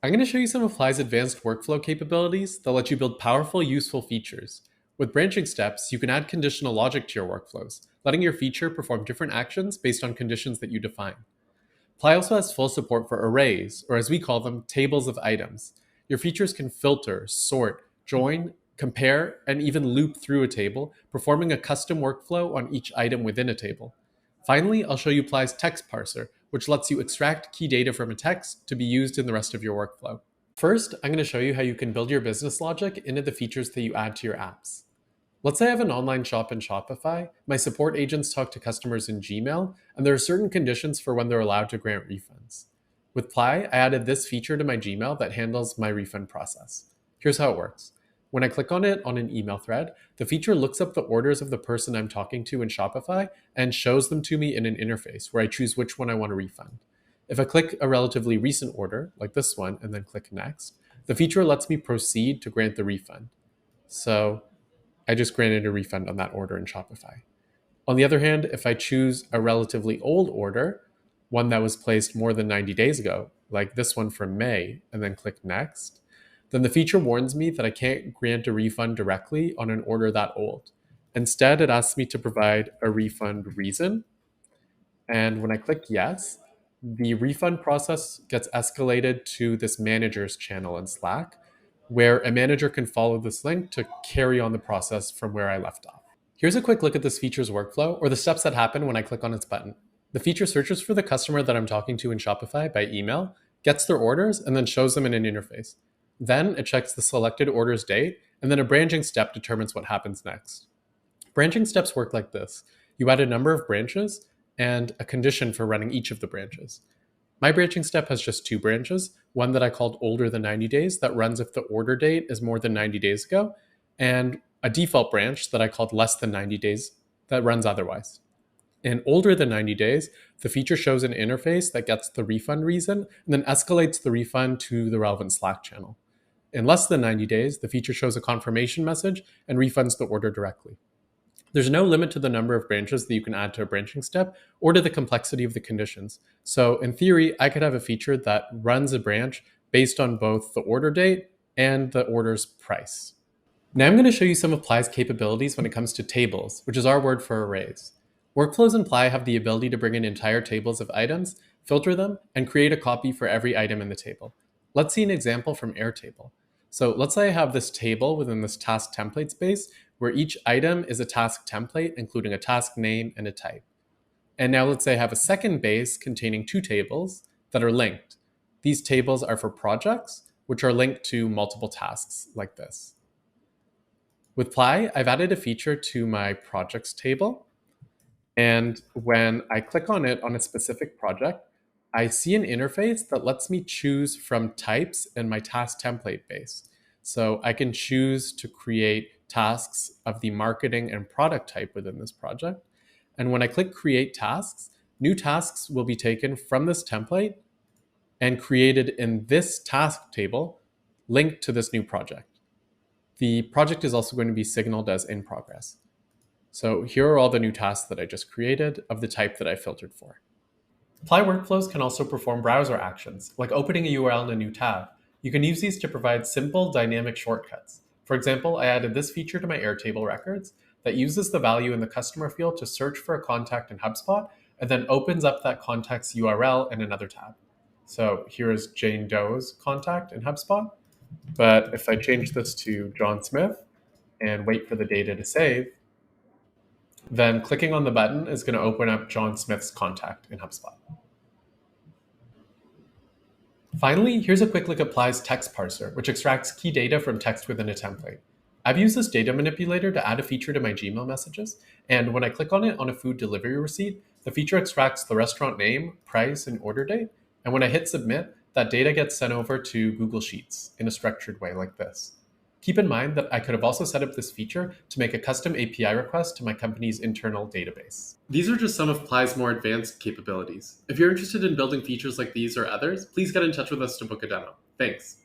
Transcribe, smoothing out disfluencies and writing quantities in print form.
I'm going to show you some of Apply's advanced workflow capabilities that let you build powerful, useful features. With branching steps, you can add conditional logic to your workflows, letting your feature perform different actions based on conditions that you define. Apply also has full support for arrays, or as we call them, tables of items. Your features can filter, sort, join, compare, and even loop through a table, performing a custom workflow on each item within a table. Finally, I'll show you Apply's text parser, which lets you extract key data from a text to be used in the rest of your workflow. First, I'm going to show you how you can build your business logic into the features that you add to your apps. Let's say I have an online shop in Shopify. My support agents talk to customers in Gmail, and there are certain conditions for when they're allowed to grant refunds. With Ply, I added this feature to my Gmail that handles my refund process. Here's how it works. When I click on it on an email thread, the feature looks up the orders of the person I'm talking to in Shopify and shows them to me in an interface where I choose which one I want to refund. If I click a relatively recent order, like this one, and then click Next, the feature lets me proceed to grant the refund. So I just granted a refund on that order in Shopify. On the other hand, if I choose a relatively old order, one that was placed more than 90 days ago, like this one from May, and then click Next, then the feature warns me that I can't grant a refund directly on an order that old. Instead, it asks me to provide a refund reason. And when I click Yes, the refund process gets escalated to this manager's channel in Slack, where a manager can follow this link to carry on the process from where I left off. Here's a quick look at this feature's workflow, or the steps that happen when I click on its button. The feature searches for the customer that I'm talking to in Shopify by email, gets their orders, and then shows them in an interface. Then it checks the selected order's date, and then a branching step determines what happens next. Branching steps work like this. You add a number of branches and a condition for running each of the branches. My branching step has just two branches, one that I called older than 90 days that runs if the order date is more than 90 days ago, and a default branch that I called less than 90 days that runs otherwise. In older than 90 days, the feature shows an interface that gets the refund reason and then escalates the refund to the relevant Slack channel. In less than 90 days, the feature shows a confirmation message and refunds the order directly. There's no limit to the number of branches that you can add to a branching step or to the complexity of the conditions. So in theory, I could have a feature that runs a branch based on both the order date and the order's price. Now I'm going to show you some of Ply's capabilities when it comes to tables, which is our word for arrays. Workflows in Ply have the ability to bring in entire tables of items, filter them, and create a copy for every item in the table. Let's see an example from Airtable. So let's say I have this table within this task template space where each item is a task template, including a task name and a type. And now let's say I have a second base containing two tables that are linked. These tables are for projects, which are linked to multiple tasks like this. With Ply, I've added a feature to my projects table. And when I click on it on a specific project, I see an interface that lets me choose from types in my task template base. So I can choose to create tasks of the marketing and product type within this project. And when I click create tasks, new tasks will be taken from this template and created in this task table linked to this new project. The project is also going to be signaled as in progress. So here are all the new tasks that I just created of the type that I filtered for. Apply workflows can also perform browser actions, like opening a URL in a new tab. You can use these to provide simple, dynamic shortcuts. For example, I added this feature to my Airtable records that uses the value in the customer field to search for a contact in HubSpot and then opens up that contact's URL in another tab. So here is Jane Doe's contact in HubSpot. But if I change this to John Smith and wait for the data to save, then clicking on the button is going to open up John Smith's contact in HubSpot. Finally, here's a quick look at Apply's text parser, which extracts key data from text within a template. I've used this data manipulator to add a feature to my Gmail messages, and when I click on it on a food delivery receipt, the feature extracts the restaurant name, price, and order date, and when I hit submit, that data gets sent over to Google Sheets in a structured way like this. Keep in mind that I could have also set up this feature to make a custom API request to my company's internal database. These are just some of Apply's more advanced capabilities. If you're interested in building features like these or others, please get in touch with us to book a demo. Thanks.